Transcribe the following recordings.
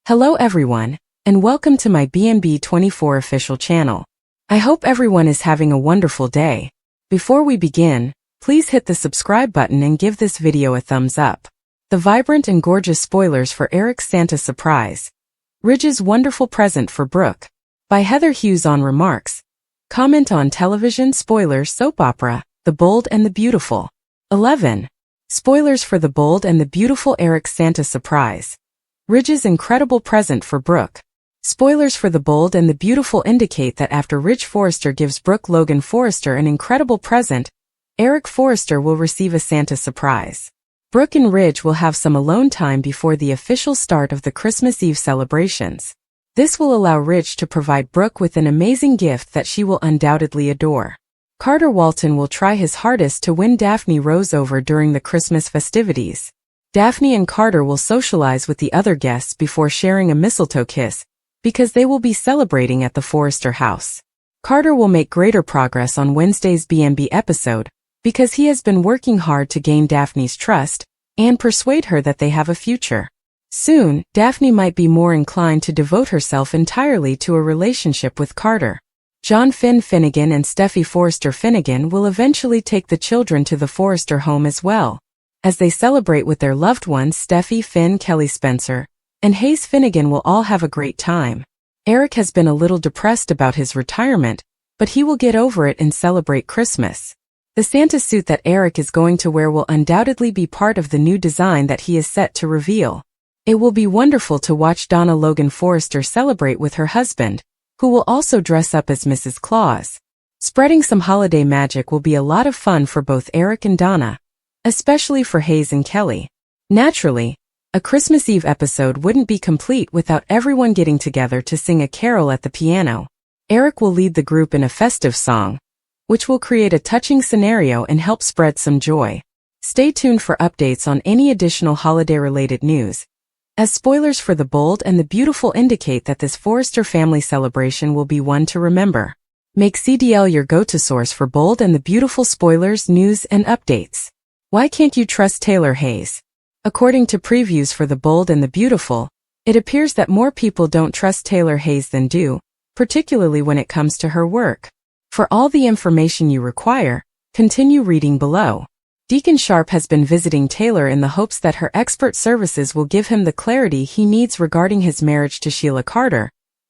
Hello everyone, and welcome to my BNB24 official channel. I hope everyone is having a wonderful day. Before we begin, please hit the subscribe button and give this video a thumbs up. The vibrant and gorgeous spoilers for Eric's Santa surprise. Ridge's wonderful present for Brook. By Heather Hughes on remarks. Comment on television spoilers soap opera, The Bold and the Beautiful. 11. Spoilers for The Bold and the Beautiful Eric's Santa surprise. Ridge's incredible present for Brook. Spoilers for The Bold and the Beautiful indicate that after Ridge Forrester gives Brook Logan Forrester an incredible present, Eric Forrester will receive a Santa surprise. Brook and Ridge will have some alone time before the official start of the Christmas Eve celebrations. This will allow Ridge to provide Brook with an amazing gift that she will undoubtedly adore. Carter Walton will try his hardest to win Daphne Rose over during the Christmas festivities. Daphne and Carter will socialize with the other guests before sharing a mistletoe kiss, because they will be celebrating at the Forrester house. Carter will make greater progress on Wednesday's BNB episode, because he has been working hard to gain Daphne's trust and persuade her that they have a future. Soon, Daphne might be more inclined to devote herself entirely to a relationship with Carter. John Finn Finnegan and Steffi Forrester Finnegan will eventually take the children to the Forrester home as well. As they celebrate with their loved ones, Steffi, Finn, Kelly Spencer, and Hayes Finnegan will all have a great time. Eric has been a little depressed about his retirement, but he will get over it and celebrate Christmas. The Santa suit that Eric is going to wear will undoubtedly be part of the new design that he is set to reveal. It will be wonderful to watch Donna Logan Forrester celebrate with her husband, who will also dress up as Mrs. Claus. Spreading some holiday magic will be a lot of fun for both Eric and Donna, especially for Hayes and Kelly. Naturally, a Christmas Eve episode wouldn't be complete without everyone getting together to sing a carol at the piano. Eric will lead the group in a festive song, which will create a touching scenario and help spread some joy. Stay tuned for updates on any additional holiday-related news, as spoilers for The Bold and the Beautiful indicate that this Forrester family celebration will be one to remember. Make CDL your go-to source for Bold and the Beautiful spoilers, news, and updates. Why can't you trust Taylor Hayes? According to previews for The Bold and the Beautiful, it appears that more people don't trust Taylor Hayes than do, particularly when it comes to her work. For all the information you require, continue reading below. Deacon Sharp has been visiting Taylor in the hopes that her expert services will give him the clarity he needs regarding his marriage to Sheila Carter,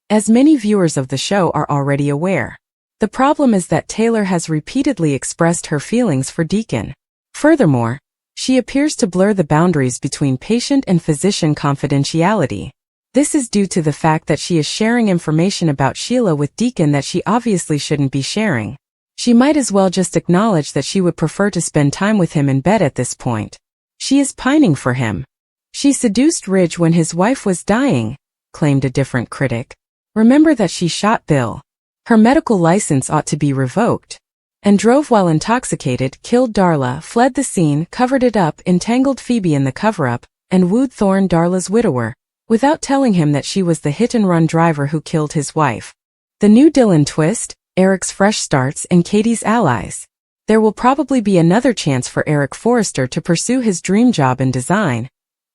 as many viewers of the show are already aware. The problem is that Taylor has repeatedly expressed her feelings for Deacon. Furthermore, she appears to blur the boundaries between patient and physician confidentiality. This is due to the fact that she is sharing information about Sheila with Deacon that she obviously shouldn't be sharing. She might as well just acknowledge that she would prefer to spend time with him in bed at this point. She is pining for him. She seduced Ridge when his wife was dying, claimed a different critic. Remember that she shot Bill. Her medical license ought to be revoked. And drove while intoxicated, killed Darla, fled the scene, covered it up, entangled Phoebe in the cover-up, and wooed Thorne, Darla's widower, without telling him that she was the hit-and-run driver who killed his wife. The new Dylan twist, Eric's fresh starts and Katie's allies. There will probably be another chance for Eric Forrester to pursue his dream job in design,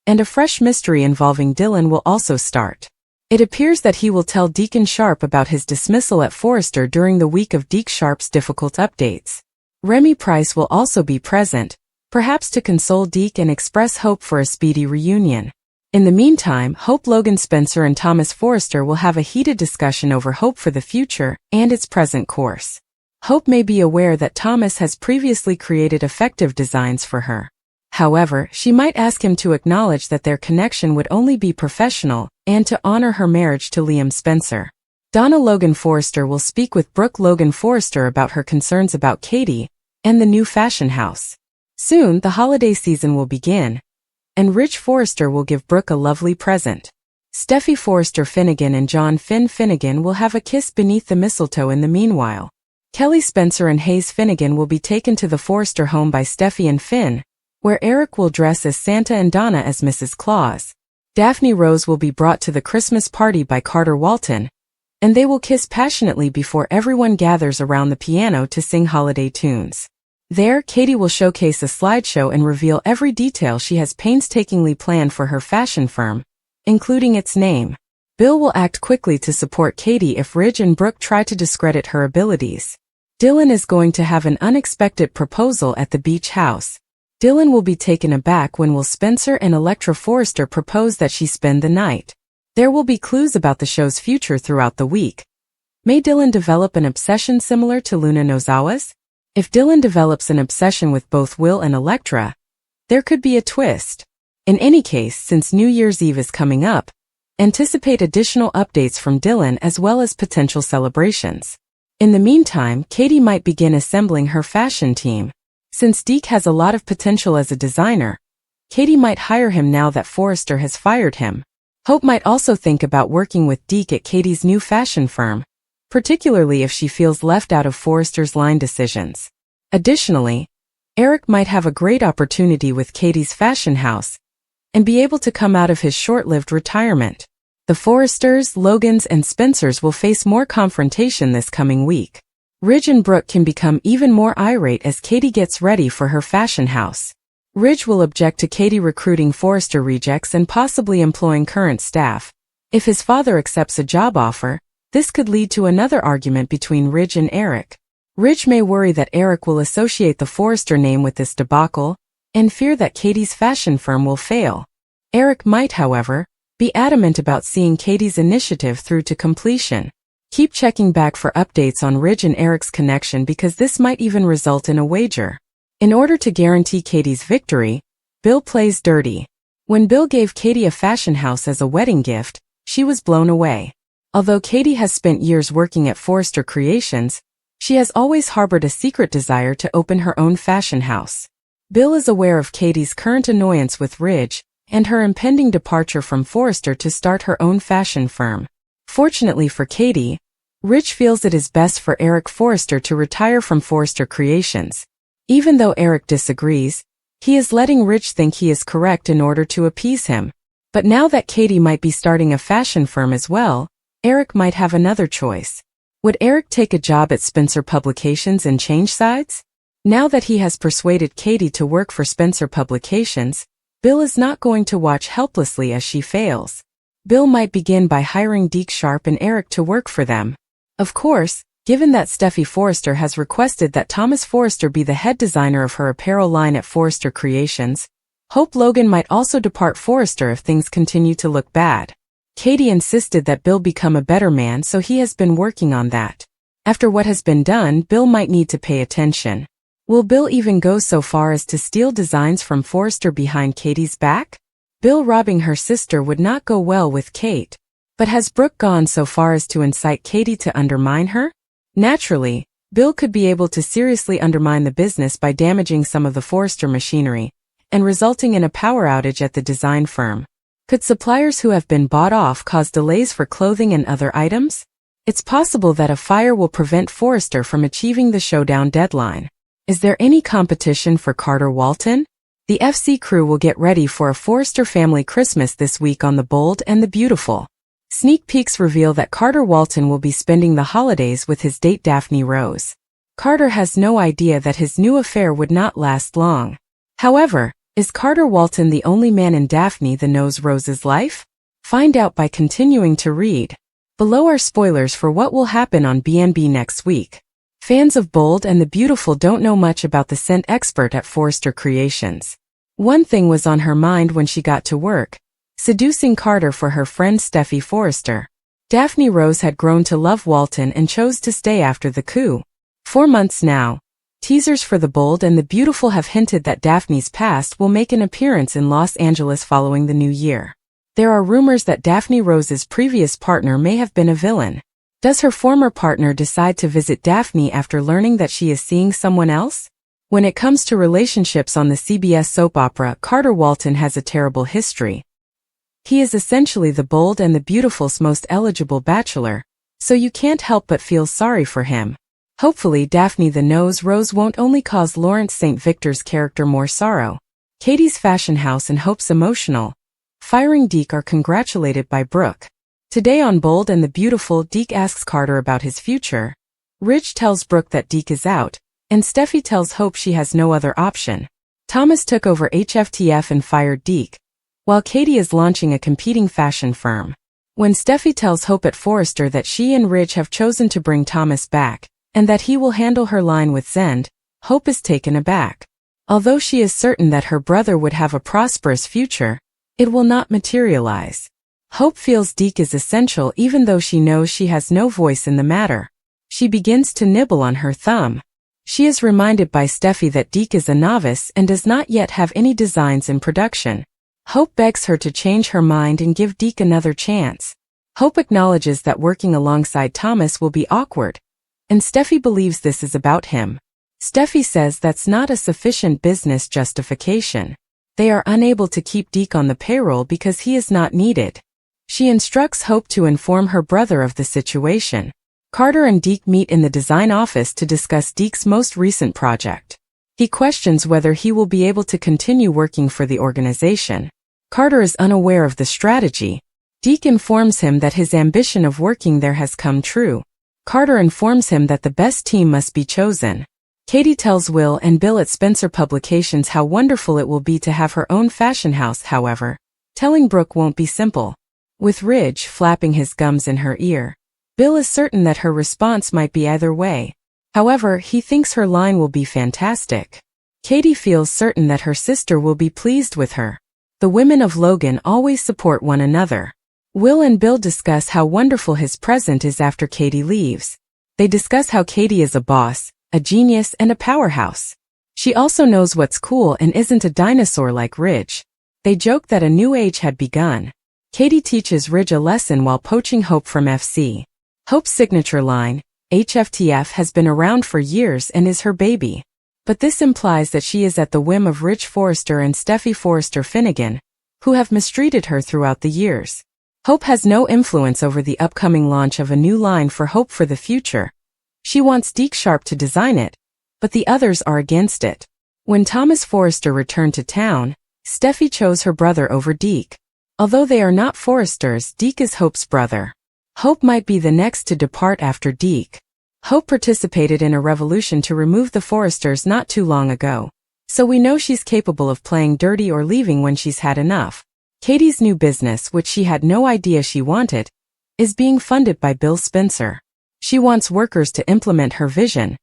and a fresh mystery involving Dylan will also start. It appears that he will tell Deacon Sharp about his dismissal at Forrester during the week of Deke Sharp's difficult updates. Remy Price will also be present, perhaps to console Deke and express hope for a speedy reunion. In the meantime, Hope Logan Spencer and Thomas Forrester will have a heated discussion over hope for the future and its present course. Hope may be aware that Thomas has previously created effective designs for her. However, she might ask him to acknowledge that their connection would only be professional and to honor her marriage to Liam Spencer. Donna Logan Forrester will speak with Brook Logan Forrester about her concerns about Katie and the new fashion house. Soon, the holiday season will begin, and Ridge Forrester will give Brook a lovely present. Steffi Forrester Finnegan and John Finn Finnegan will have a kiss beneath the mistletoe in the meanwhile. Kelly Spencer and Hayes Finnegan will be taken to the Forrester home by Steffi and Finn, where Eric will dress as Santa and Donna as Mrs. Claus. Daphne Rose will be brought to the Christmas party by Carter Walton, and they will kiss passionately before everyone gathers around the piano to sing holiday tunes. There, Katie will showcase a slideshow and reveal every detail she has painstakingly planned for her fashion firm, including its name. Bill will act quickly to support Katie if Ridge and Brook try to discredit her abilities. Dylan is going to have an unexpected proposal at the beach house. Dylan will be taken aback when Will Spencer and Electra Forrester propose that she spend the night. There will be clues about the show's future throughout the week. May Dylan develop an obsession similar to Luna Nozawa's? If Dylan develops an obsession with both Will and Electra, there could be a twist. In any case, since New Year's Eve is coming up, anticipate additional updates from Dylan as well as potential celebrations. In the meantime, Katie might begin assembling her fashion team. Since Deke has a lot of potential as a designer, Katie might hire him now that Forrester has fired him. Hope might also think about working with Deke at Katie's new fashion firm, particularly if she feels left out of Forrester's line decisions. Additionally, Eric might have a great opportunity with Katie's fashion house and be able to come out of his short-lived retirement. The Forresters, Logans, and Spencers will face more confrontation this coming week. Ridge and Brook can become even more irate as Katie gets ready for her fashion house. Ridge will object to Katie recruiting Forrester rejects and possibly employing current staff. If his father accepts a job offer, this could lead to another argument between Ridge and Eric. Ridge may worry that Eric will associate the Forrester name with this debacle and fear that Katie's fashion firm will fail. Eric might, however, be adamant about seeing Katie's initiative through to completion. Keep checking back for updates on Ridge and Eric's connection because this might even result in a wager. In order to guarantee Katie's victory, Bill plays dirty. When Bill gave Katie a fashion house as a wedding gift, she was blown away. Although Katie has spent years working at Forrester Creations, she has always harbored a secret desire to open her own fashion house. Bill is aware of Katie's current annoyance with Ridge and her impending departure from Forrester to start her own fashion firm. Fortunately for Katie, Ridge feels it is best for Eric Forrester to retire from Forrester Creations. Even though Eric disagrees, he is letting Ridge think he is correct in order to appease him. But now that Katie might be starting a fashion firm as well, Eric might have another choice. Would Eric take a job at Spencer Publications and change sides? Now that he has persuaded Katie to work for Spencer Publications, Bill is not going to watch helplessly as she fails. Bill might begin by hiring Deke Sharp and Eric to work for them. Of course, given that Steffi Forrester has requested that Thomas Forrester be the head designer of her apparel line at Forrester Creations, Hope Logan might also depart Forrester if things continue to look bad. Katie insisted that Bill become a better man, so he has been working on that. After what has been done, Bill might need to pay attention. Will Bill even go so far as to steal designs from Forrester behind Katie's back? Bill robbing her sister would not go well with Kate. But has Brook gone so far as to incite Katie to undermine her? Naturally, Bill could be able to seriously undermine the business by damaging some of the Forrester machinery and resulting in a power outage at the design firm. Could suppliers who have been bought off cause delays for clothing and other items? It's possible that a fire will prevent Forrester from achieving the showdown deadline. Is there any competition for Carter Walton? The FC crew will get ready for a Forrester family Christmas this week on The Bold and the Beautiful. Sneak peeks reveal that Carter Walton will be spending the holidays with his date Daphne Rose. Carter has no idea that his new affair would not last long. However, is Carter Walton the only man in Daphne the knows Rose's life? Find out by continuing to read. Below are spoilers for what will happen on BNB next week. Fans of Bold and the Beautiful don't know much about the scent expert at Forrester Creations. One thing was on her mind when she got to work: seducing Carter for her friend Steffi Forrester. Daphne Rose had grown to love Walton and chose to stay after the coup. 4 months now. Teasers for The Bold and the Beautiful have hinted that Daphne's past will make an appearance in Los Angeles following the new year. There are rumors that Daphne Rose's previous partner may have been a villain. Does her former partner decide to visit Daphne after learning that she is seeing someone else? When it comes to relationships on the CBS soap opera, Carter Walton has a terrible history. He is essentially The Bold and the Beautiful's most eligible bachelor, so you can't help but feel sorry for him. Hopefully Daphne the Nose Rose won't only cause Lawrence St. Victor's character more sorrow. Katie's fashion house and Hope's emotional firing Deke are congratulated by Brook. Today on Bold and the Beautiful, Deke asks Carter about his future. Ridge tells Brook that Deke is out, and Steffi tells Hope she has no other option. Thomas took over HFTF and fired Deke, while Katie is launching a competing fashion firm. When Steffi tells Hope at Forrester that she and Ridge have chosen to bring Thomas back, and that he will handle her line with Zend, Hope is taken aback. Although she is certain that her brother would have a prosperous future, it will not materialize. Hope feels Deke is essential even though she knows she has no voice in the matter. She begins to nibble on her thumb. She is reminded by Steffi that Deke is a novice and does not yet have any designs in production. Hope begs her to change her mind and give Deke another chance. Hope acknowledges that working alongside Thomas will be awkward, and Steffi believes this is about him. Steffi says that's not a sufficient business justification. They are unable to keep Deke on the payroll because he is not needed. She instructs Hope to inform her brother of the situation. Carter and Deke meet in the design office to discuss Deke's most recent project. He questions whether he will be able to continue working for the organization. Carter is unaware of the strategy. Deke informs him that his ambition of working there has come true. Carter informs him that the best team must be chosen. Katie tells Will and Bill at Spencer Publications how wonderful it will be to have her own fashion house. However, telling Brook won't be simple. With Ridge flapping his gums in her ear, Bill is certain that her response might be either way. However, he thinks her line will be fantastic. Katie feels certain that her sister will be pleased with her. The women of Logan always support one another. Will and Bill discuss how wonderful his present is after Katie leaves. They discuss how Katie is a boss, a genius, and a powerhouse. She also knows what's cool and isn't a dinosaur like Ridge. They joke that a new age had begun. Katie teaches Ridge a lesson while poaching Hope from FC. Hope's signature line, HFTF, has been around for years and is her baby. But this implies that she is at the whim of Ridge Forrester and Steffi Forrester Finnegan, who have mistreated her throughout the years. Hope has no influence over the upcoming launch of a new line for Hope for the future. She wants Deke Sharp to design it, but the others are against it. When Thomas Forrester returned to town, Steffi chose her brother over Deke. Although they are not Forresters, Deke is Hope's brother. Hope might be the next to depart after Deke. Hope participated in a revolution to remove the Forresters not too long ago, so we know she's capable of playing dirty or leaving when she's had enough. Katie's new business, which she had no idea she wanted, is being funded by Bill Spencer. She wants workers to implement her vision,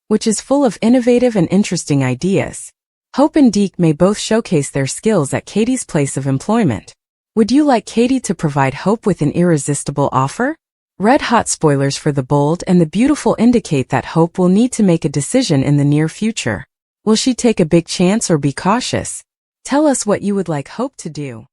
which is full of innovative and interesting ideas. Hope and Deke may both showcase their skills at Katie's place of employment. Would you like Katie to provide Hope with an irresistible offer? Red hot spoilers for The Bold and the Beautiful indicate that Hope will need to make a decision in the near future. Will she take a big chance or be cautious? Tell us what you would like Hope to do.